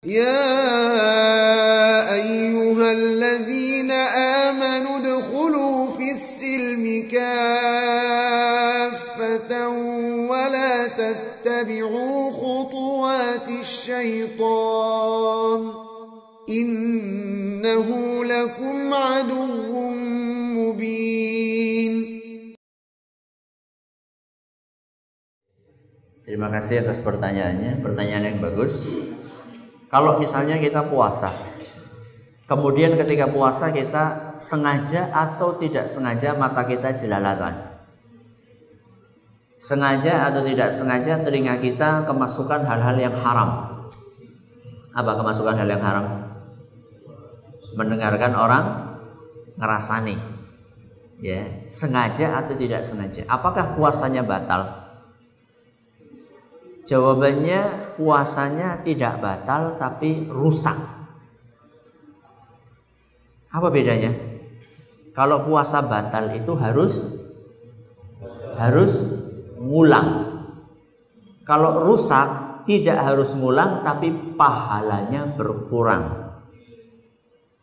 يا أيها الذين آمنوا ادخلوا في السلم كافة ولا تتبعوا خطوات الشيطان إنه لكم عدو مبين. Terima kasih atas pertanyaannya, pertanyaan yang bagus. Kalau misalnya kita puasa, kemudian ketika puasa kita sengaja atau tidak sengaja mata kita jelalatan, sengaja atau tidak sengaja telinga kita kemasukan hal-hal yang haram. Apa kemasukan hal yang haram? Mendengarkan orang ngerasani, ya, sengaja atau tidak sengaja. Apakah puasanya batal? Jawabannya, puasanya tidak batal tapi rusak. Apa bedanya? Kalau puasa batal itu harus ngulang. Kalau rusak tidak harus ngulang tapi pahalanya berkurang.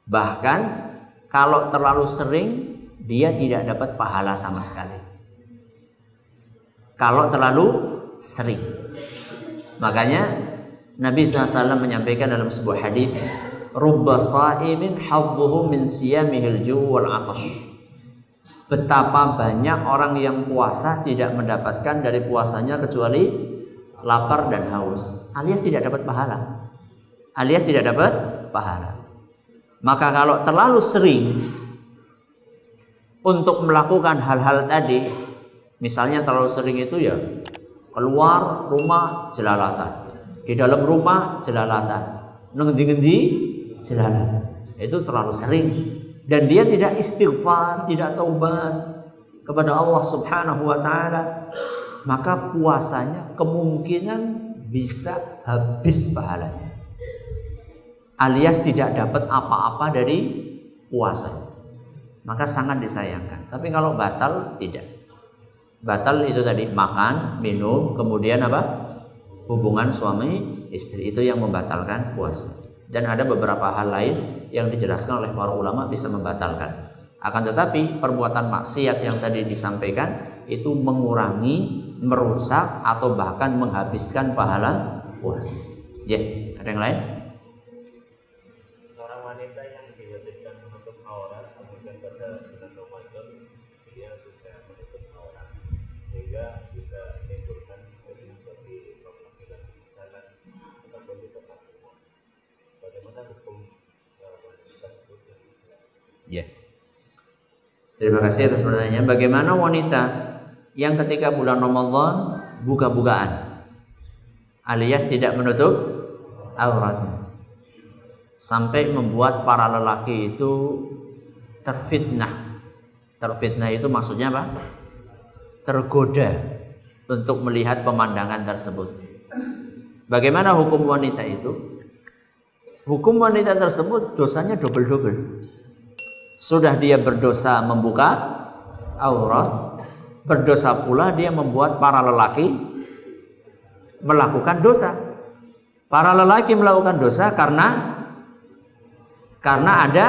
Bahkan kalau terlalu sering dia tidak dapat pahala sama sekali. Kalau terlalu sering. Makanya Nabi SAW menyampaikan dalam sebuah hadis, rubba sha'imin hadduhu min siyamihil ju' wal 'atash. Betapa banyak orang yang puasa tidak mendapatkan dari puasanya kecuali lapar dan haus, alias tidak dapat pahala. Maka kalau terlalu sering untuk melakukan hal-hal tadi, misalnya terlalu sering itu ya keluar rumah jelalatan, di dalam rumah jelalatan, ngendi-ngendi jelalatan, itu terlalu sering dan dia tidak istighfar, tidak taubat kepada Allah Subhanahu wa taala, maka puasanya kemungkinan bisa habis pahalanya, alias tidak dapat apa-apa dari puasa. Maka sangat disayangkan. Tapi kalau batal tidak. Batal itu tadi makan, minum, kemudian apa? Hubungan suami istri, itu yang membatalkan puasa. Dan ada beberapa hal lain yang dijelaskan oleh para ulama bisa membatalkan. Akan tetapi perbuatan maksiat yang tadi disampaikan itu mengurangi, merusak atau bahkan menghabiskan pahala puasa. Ya, ada yang lain? Seorang wanita yang diwajibkan menutup aurat kemudian pada bulan Ramadan dia sudah menutup aurat sehingga bisa menimbulkan bagi penampilan di jalan ataupun di tempat umum. Bagaimana hukum wanita tersebut yang Islam? Ya. Terima kasih atas pertanyaannya. Bagaimana wanita yang ketika bulan Ramadan buka-bukaan alias tidak menutup auratnya sampai membuat para lelaki itu terfitnah. Terfitnah itu maksudnya apa? Tergoda untuk melihat pemandangan tersebut. Bagaimana hukum wanita itu? Hukum wanita tersebut dosanya double-double. Sudah dia berdosa membuka aurat, berdosa pula dia membuat para lelaki melakukan dosa. Para lelaki melakukan dosa karena ada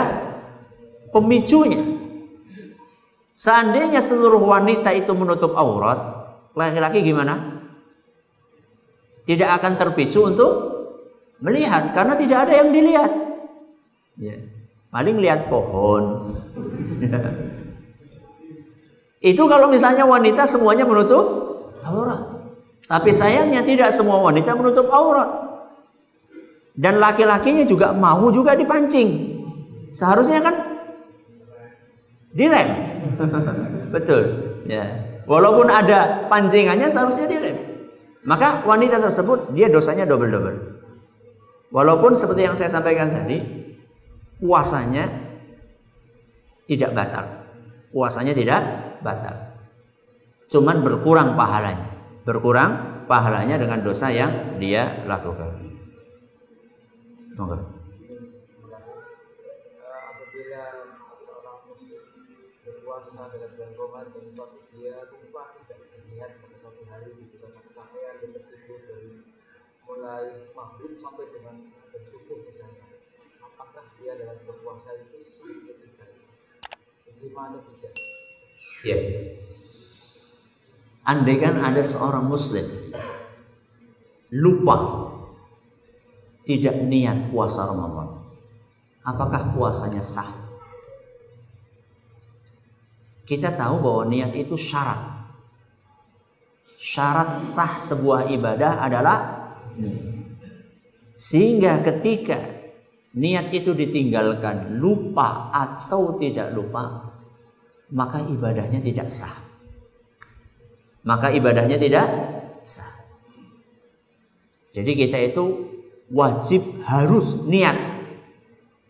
pemicunya. Seandainya seluruh wanita itu menutup aurat, laki-laki gimana? Tidak akan terpicu untuk melihat karena tidak ada yang dilihat. Ya. Paling lihat pohon. Itu kalau misalnya wanita semuanya menutup aurat. Tapi sayangnya tidak semua wanita menutup aurat. Dan laki-lakinya juga mau juga dipancing. Seharusnya kan direm. Betul. Ya. Walaupun ada pancingannya seharusnya direm. Maka wanita tersebut dia dosanya double-double. Walaupun seperti yang saya sampaikan tadi, puasanya tidak batal. Puasanya tidak batal. Cuman berkurang pahalanya. Berkurang pahalanya dengan dosa yang dia lakukan. Apabila seorang muslim berpuasa dengan bulan Ramadan tapi dia lupa tidak berniat pada suatu hari di bulan sampai dia tertidur dari mulai maghrib sampai dengan subuh misalnya, apakah dia dalam berpuasa itu ketika 5 atau 3? Ya. Andai kan ada seorang muslim lupa tidak niat puasa Ramadan, apakah puasanya sah? Kita tahu bahwa niat itu syarat. Syarat sah sebuah ibadah adalah niat. Sehingga ketika niat itu ditinggalkan, lupa atau tidak lupa, maka ibadahnya tidak sah. Maka ibadahnya tidak sah. Jadi kita itu wajib harus niat.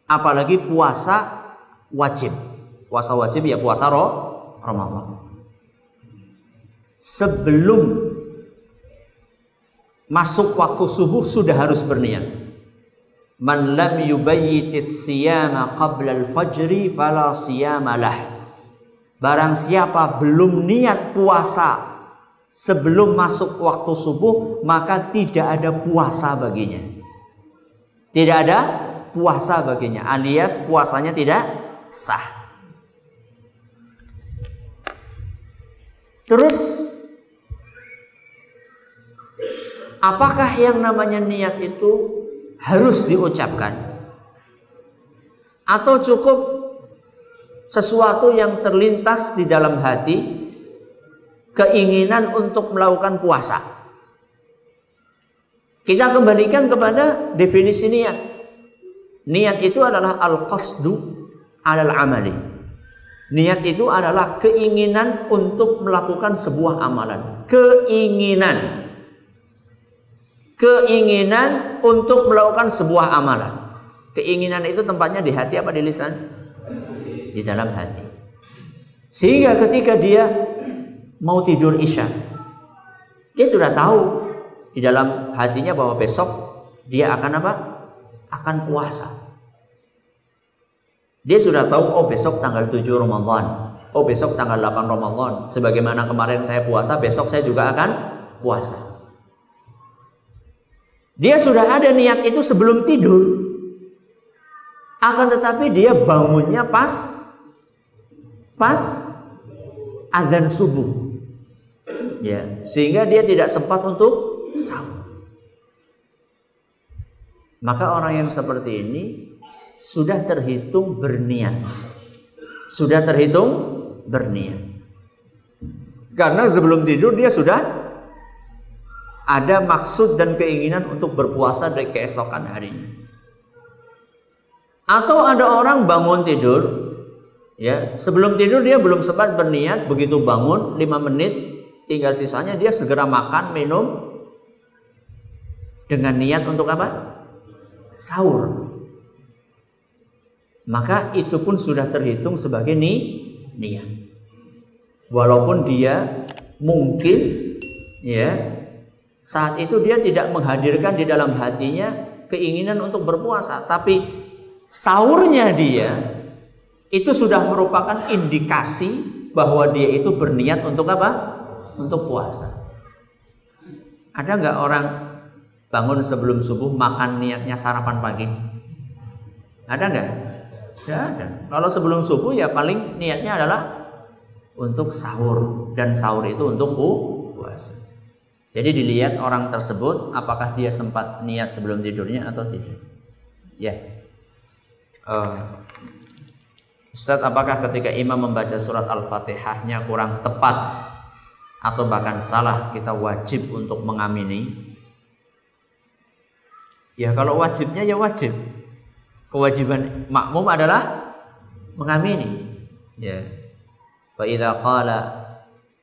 Apalagi puasa wajib. Puasa wajib ya puasa Ramadan. Sebelum masuk waktu subuh sudah harus berniat. Man lam yubayyitis siyama qabla al-fajri fala siyama lah. Barang siapa belum niat puasa sebelum masuk waktu subuh, maka tidak ada puasa baginya. Tidak ada puasa baginya, alias puasanya tidak sah. Terus apakah yang namanya niat itu harus diucapkan? Atau cukup sesuatu yang terlintas di dalam hati, keinginan untuk melakukan puasa? Kita kembalikan kepada definisi niat. Niat itu adalah al-qasdu alal amali. Niat itu adalah keinginan untuk melakukan sebuah amalan. Keinginan untuk melakukan sebuah amalan. Keinginan itu tempatnya di hati apa di lisan? Di dalam hati. Sehingga ketika dia mau tidur isya, dia sudah tahu di dalam hatinya bahwa besok dia akan apa? Akan puasa. Dia sudah tahu, oh besok tanggal 7 Ramadan, oh besok tanggal 8 Ramadan, sebagaimana kemarin saya puasa, besok saya juga akan puasa. Dia sudah ada niat itu sebelum tidur. Akan tetapi dia bangunnya pas azan subuh. Ya, sehingga dia tidak sempat untuk sahur. Maka orang yang seperti ini sudah terhitung berniat. Sudah terhitung berniat. Karena sebelum tidur dia sudah ada maksud dan keinginan untuk berpuasa dari keesokan harinya. Atau ada orang bangun tidur, ya, sebelum tidur dia belum sempat berniat, begitu bangun 5 menit tinggal sisanya dia segera makan, minum dengan niat untuk apa? Sahur. Maka itu pun sudah terhitung sebagai niat. Walaupun dia mungkin ya saat itu dia tidak menghadirkan di dalam hatinya keinginan untuk berpuasa, tapi sahurnya dia itu sudah merupakan indikasi bahwa dia itu berniat untuk apa? Untuk puasa. Ada nggak orang bangun sebelum subuh makan niatnya sarapan pagi? Ada nggak? Tidak ada. Kalau sebelum subuh ya paling niatnya adalah untuk sahur, dan sahur itu untuk puasa. Jadi dilihat orang tersebut apakah dia sempat niat sebelum tidurnya atau tidak. Ya. Ustaz, apakah ketika imam membaca surat Al-Fatihahnya kurang tepat atau bahkan salah, kita wajib untuk mengamini? Ya kalau wajibnya ya wajib. Kewajiban makmum adalah mengamini. Ya. Fa idza qala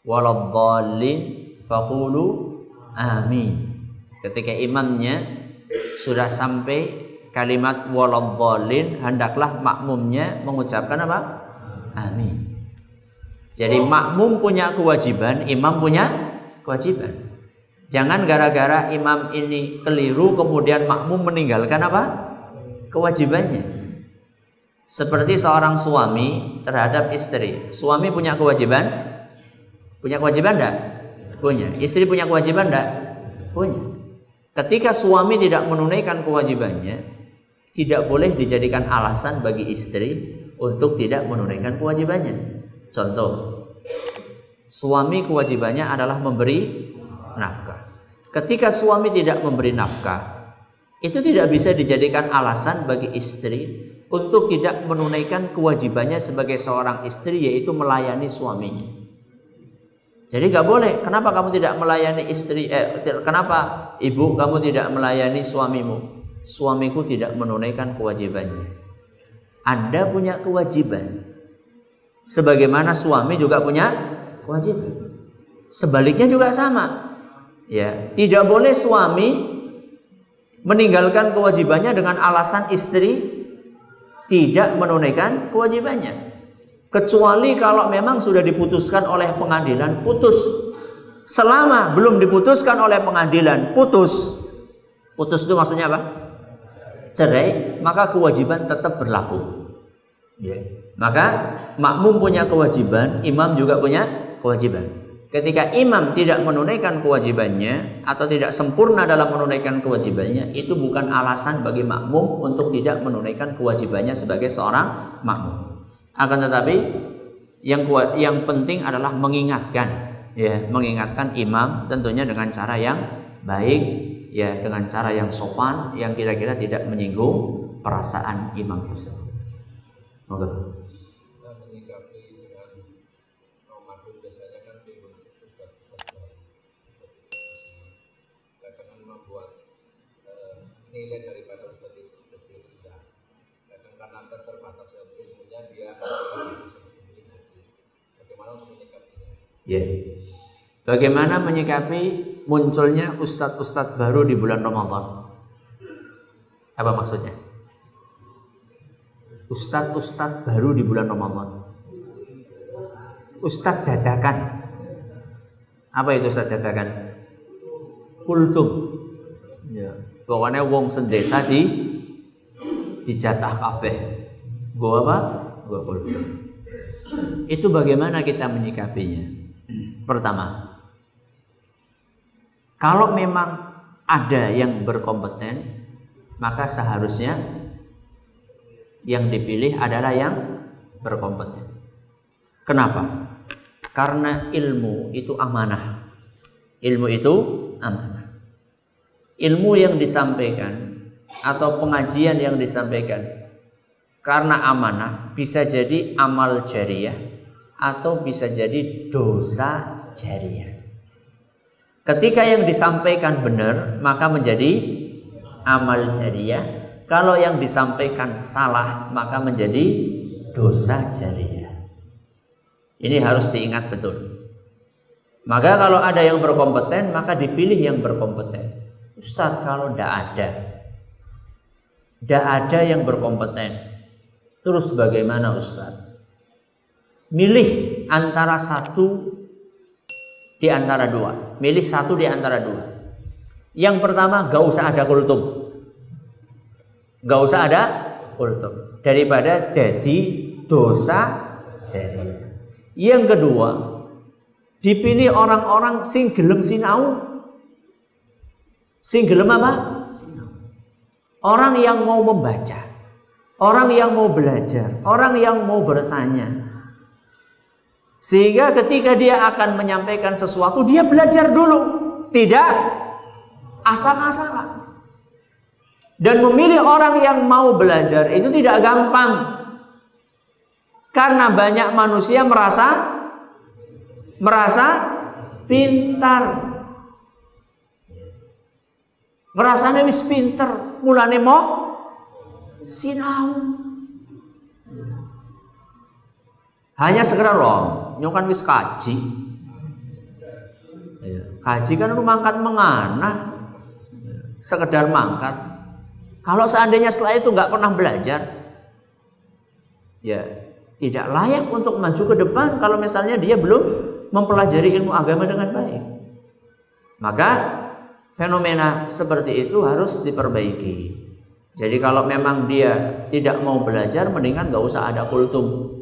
waladhdallin faqulu amin. Ketika imamnya sudah sampai kalimat waladhdallin, hendaklah makmumnya mengucapkan apa? Amin. Jadi makmum punya kewajiban, imam punya kewajiban. Jangan gara-gara imam ini keliru kemudian makmum meninggalkan apa? Kewajibannya. Seperti seorang suami terhadap istri. Suami punya kewajiban? Punya kewajiban enggak? Punya. Istri punya kewajiban enggak? Punya. ketika suami tidak menunaikan kewajibannya, tidak boleh dijadikan alasan bagi istri untuk tidak menunaikan kewajibannya. Contoh, suami kewajibannya adalah memberi nafkah. Ketika suami tidak memberi nafkah, itu tidak bisa dijadikan alasan bagi istri untuk tidak menunaikan kewajibannya sebagai seorang istri, yaitu melayani suaminya. Jadi gak boleh. Kenapa kamu tidak melayani istri? Kenapa ibu kamu tidak melayani suamimu? Suamiku tidak menunaikan kewajibannya. Anda punya kewajiban, sebagaimana suami juga punya kewajiban. Sebaliknya juga sama. Ya, tidak boleh suami meninggalkan kewajibannya dengan alasan istri tidak menunaikan kewajibannya. Kecuali kalau memang sudah diputuskan oleh pengadilan, putus. Selama belum diputuskan oleh pengadilan, putus. Putus itu maksudnya apa? Cerai, maka kewajiban tetap berlaku. Ya. Maka makmum punya kewajiban, imam juga punya kewajiban. Ketika imam tidak menunaikan kewajibannya atau tidak sempurna dalam menunaikan kewajibannya, itu bukan alasan bagi makmum untuk tidak menunaikan kewajibannya sebagai seorang makmum. Akan tetapi yang penting adalah mengingatkan, ya, mengingatkan imam tentunya dengan cara yang baik, ya, dengan cara yang sopan, yang kira-kira tidak menyinggung perasaan imam tersebut. Oke. Nilai daripada Ustaz itu lebih rendah. Kadang karena keterbatasan ilmunya dia bisa sendiri nanti. Bagaimana untuk menyikapinya? Ya. Bagaimana menyikapi munculnya ustadz-ustadz baru di bulan Ramadan? Apa maksudnya? Ustadz-ustadz baru di bulan Ramadan. Ustadz dadakan. Apa itu ustadz dadakan? Kultum. Ya. Pokoknya wong sendesa dijatah kabeh. Gua apa? Gua kultum. Itu bagaimana kita menyikapinya? Pertama, kalau memang ada yang berkompeten, maka seharusnya yang dipilih adalah yang berkompeten. Kenapa? Karena ilmu itu amanah. Ilmu itu amanah. Ilmu yang disampaikan atau pengajian yang disampaikan karena amanah bisa jadi amal jariyah atau bisa jadi dosa jariyah. Ketika yang disampaikan benar, maka menjadi amal jariyah. Kalau yang disampaikan salah, maka menjadi dosa jariyah. Ini harus diingat betul. Maka kalau ada yang berkompeten, maka dipilih yang berkompeten. Ustadz, kalau tidak ada yang berkompeten, terus bagaimana Ustadz? Milih antara satu di antara dua. Milih satu di antara dua. Yang pertama, gak usah ada kultum. Gak usah ada kultum. Daripada jadi dosa jariyah. Yang kedua, dipilih orang-orang sing gelem sinau. Sing gelem apa? Orang yang mau membaca, orang yang mau belajar, orang yang mau bertanya. Sehingga ketika dia akan menyampaikan sesuatu, dia belajar dulu, tidak asal-asalan. Dan memilih orang yang mau belajar itu tidak gampang. Karena banyak manusia merasa pintar. Ngerasane wis pinter, mulane mau sinau. Hanya sekedar nyokan wis kaji. Kaji kan lu mangkat mengana, sekedar mangkat. Kalau seandainya setelah itu nggak pernah belajar, ya tidak layak untuk maju ke depan. Kalau misalnya dia belum mempelajari ilmu agama dengan baik, maka fenomena seperti itu harus diperbaiki. Jadi kalau memang dia tidak mau belajar, mendingan gak usah ada kultum.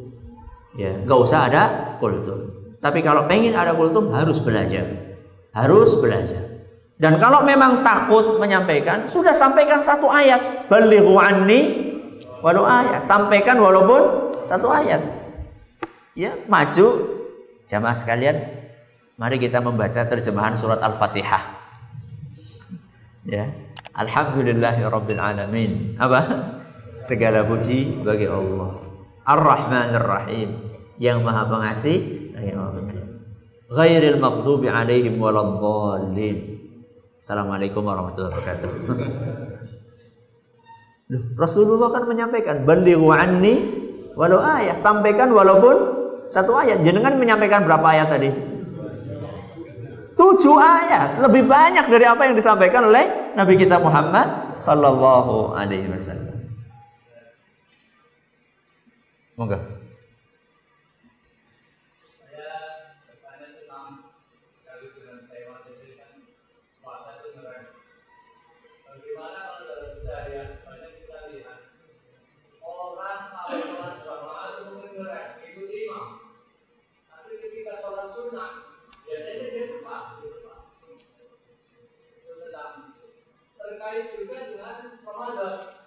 Ya, gak usah ada kultum. Tapi kalau pengen ada kultum, harus belajar. Harus belajar. Dan kalau memang takut menyampaikan, sudah sampaikan satu ayat. Balighu anni walau ayat. Sampaikan walaupun satu ayat. Ya, maju jamaah sekalian. Mari kita membaca terjemahan surat Al-Fatihah. Ya. Alhamdulillahirabbil alamin. Apa? Segala puji bagi Allah. Ar-Rahmanir Rahim, yang Maha Pengasih, ghairil maghdubi alaihim waladdallin. Assalamualaikum warahmatullahi wabarakatuh. Rasulullah kan menyampaikan balighu anni walau ayat, sampaikan walaupun satu ayat. Jenengan menyampaikan berapa ayat tadi? 7 ayat, lebih banyak dari apa yang disampaikan oleh Nabi kita Muhammad sallallahu alaihi wasallam. Monggo.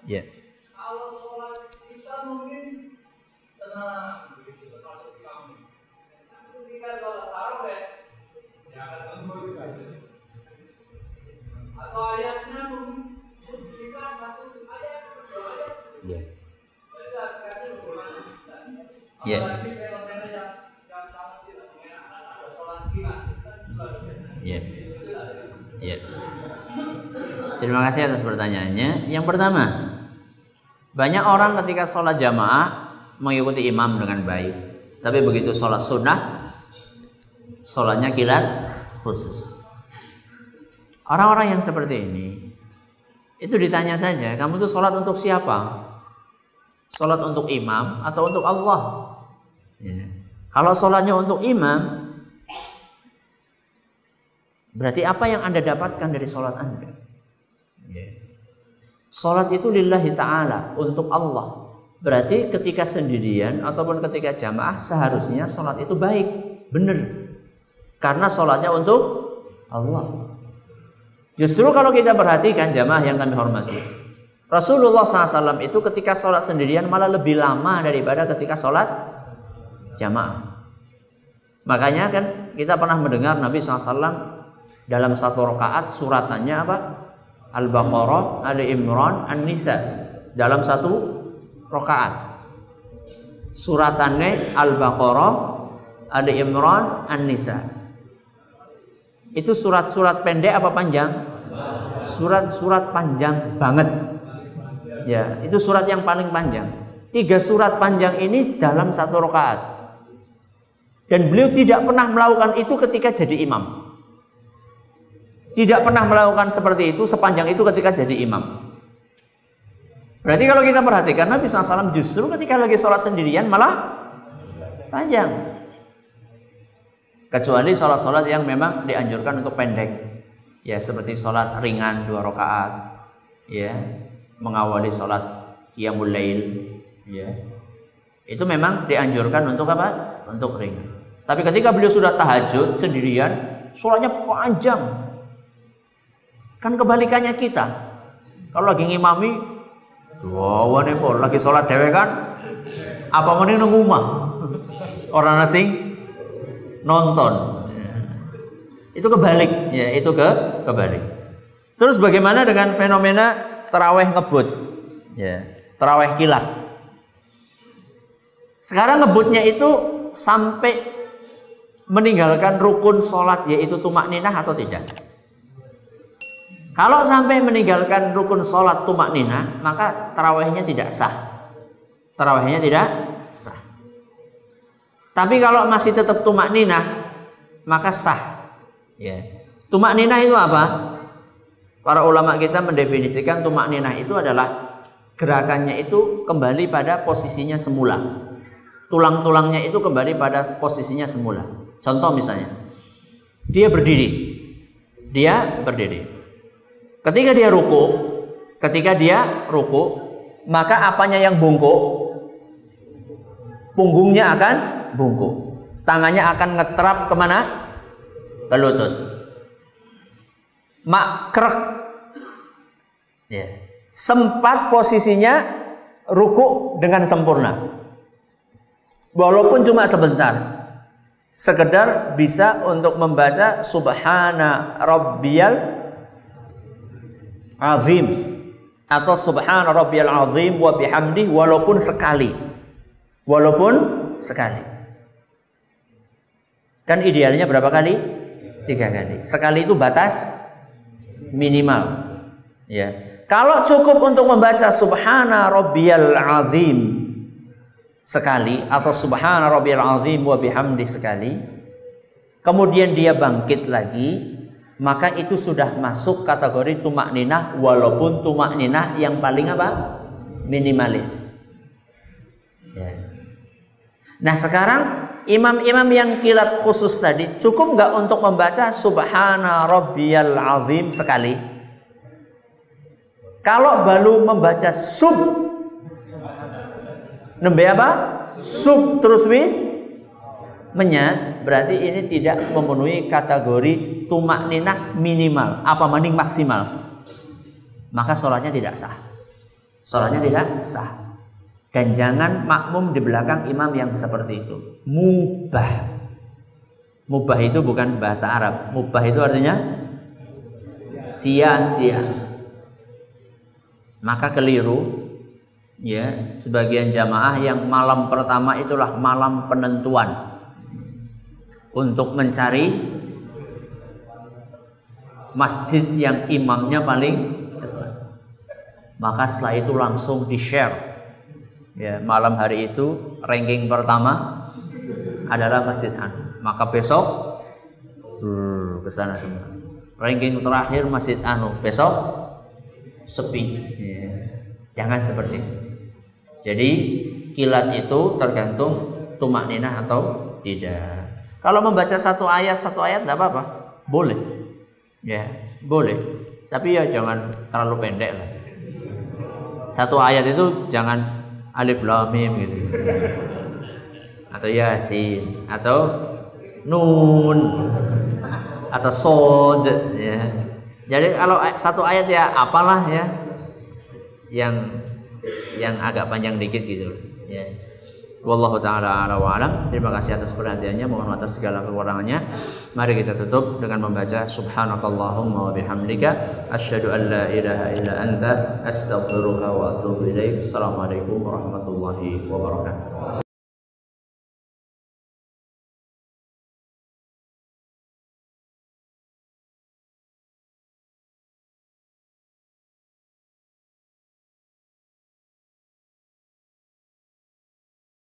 Ya. Kalau sholat kita mungkin tenang begitu, termasuk kami. Ketika sholat tarawih, ya akan lembur atau ayatnya mungkin kita satu ayat, 2 ayat. Ya. Jadi kasih bagaimana? Ya. Apalagi fenomena yang sangat tidak mengenakan ada sholat kita juga. Ya. Ya. Terima kasih atas pertanyaannya. Yang pertama, banyak orang ketika sholat jamaah mengikuti imam dengan baik, tapi begitu sholat sunnah, sholatnya kilat khusus. Orang-orang yang seperti ini, itu ditanya saja, kamu tuh sholat untuk siapa? Sholat untuk imam atau untuk Allah? Ya. Kalau sholatnya untuk imam, berarti apa yang Anda dapatkan dari sholat Anda? Ya. Sholat itu lillahi ta'ala, untuk Allah. Berarti ketika sendirian ataupun ketika jamaah, seharusnya sholat itu baik, benar. Karena sholatnya untuk Allah. Justru kalau kita perhatikan jamaah yang kami hormati, Rasulullah SAW itu ketika sholat sendirian malah lebih lama daripada ketika sholat jamaah. Makanya kan kita pernah mendengar Nabi SAW dalam satu rakaat suratannya apa? Al-Baqarah, Ali Imran, An-Nisa dalam satu rakaat. Suratannya Al-Baqarah, Ali Imran, An-Nisa. Itu surat-surat pendek apa panjang? Surat-surat panjang banget. Ya, itu surat yang paling panjang. 3 surat panjang ini dalam satu rakaat. Dan beliau tidak pernah melakukan itu ketika jadi imam. Tidak pernah melakukan seperti itu sepanjang itu ketika jadi imam. Berarti kalau kita perhatikan Nabi SAW justru ketika lagi sholat sendirian malah panjang. Kecuali sholat-sholat yang memang dianjurkan untuk pendek. Ya seperti sholat ringan 2 rakaat. Ya, mengawali sholat qiyamul lail. Ya, itu memang dianjurkan untuk apa? Untuk ringan. Tapi ketika beliau sudah tahajud sendirian, sholatnya panjang. Kan kebalikannya kita. Kalau lagi ngimami, wah nepol lagi sholat dewe kan, apa mending nang omah. Orang asing nonton. Itu kebalik, ya itu kebalik. Terus bagaimana dengan fenomena taraweh ngebut? Ya, taraweh kilat. Sekarang ngebutnya itu sampai meninggalkan rukun sholat yaitu tumakninah atau tidak? Kalau sampai meninggalkan rukun sholat tumakninah, maka tarawehnya tidak sah. Tarawehnya tidak sah. Tapi kalau masih tetap tumakninah, maka sah. Ya. Tumakninah itu apa? Para ulama kita mendefinisikan tumakninah itu adalah gerakannya itu kembali pada posisinya semula. Tulang-tulangnya itu kembali pada posisinya semula. Contoh misalnya, dia berdiri. Ketika dia ruku, maka apanya yang bungkuk? Punggungnya akan bungkuk. Tangannya akan ngeterap kemana? Ke lutut. makrek. Ya. Sempat posisinya ruku dengan sempurna. Walaupun cuma sebentar. Sekedar bisa untuk membaca subhana rabbiyal azim atau subhana rabbiyal azim wa bihamdi walaupun sekali. Walaupun sekali. Kan idealnya berapa kali? 3 kali. Sekali itu batas minimal. Ya. Kalau cukup untuk membaca subhana rabbiyal azim sekali atau subhana rabbiyal azim wa bihamdi sekali, kemudian dia bangkit lagi, maka itu sudah masuk kategori tumakninah, walaupun tumakninah yang paling apa? Minimalis. Ya. Nah sekarang imam-imam yang kilat khusus tadi cukup nggak untuk membaca subhana rabbiyal azim sekali? Kalau baru membaca sub, nembe apa? Sub terus wis menya, berarti ini tidak memenuhi kategori tumakninah minimal, apa mending maksimal. Maka sholatnya tidak sah. Sholatnya tidak sah. Dan jangan makmum di belakang imam yang seperti itu. Mubah. Mubah itu bukan bahasa Arab. Mubah itu artinya sia-sia. Maka keliru ya sebagian jamaah yang malam pertama itulah malam penentuan untuk mencari masjid yang imamnya paling cepat. Maka setelah itu langsung di-share. Ya, malam hari itu ranking pertama adalah Masjid Anu. Maka besok ke sana semua. Ranking terakhir Masjid Anu. Besok sepi. Ya. Jangan seperti itu. Jadi kilat itu tergantung tumakninah atau tidak. Kalau membaca satu ayat tidak apa-apa, boleh. Ya, boleh. Tapi ya jangan terlalu pendek lah. Satu ayat itu jangan alif lam mim gitu. Atau yasin, atau nun, atau sod ya. Jadi kalau satu ayat ya apalah ya yang agak panjang dikit gitu ya. Wallahu taala ala wa alam. Terima kasih atas perhatiannya, mohon atas segala kekurangannya. Mari kita tutup dengan membaca subhanakallahumma wa bihamdika asyhadu an la ilaha illa anta astaghfiruka wa atubu ilaik. Assalamualaikum warahmatullahi wabarakatuh.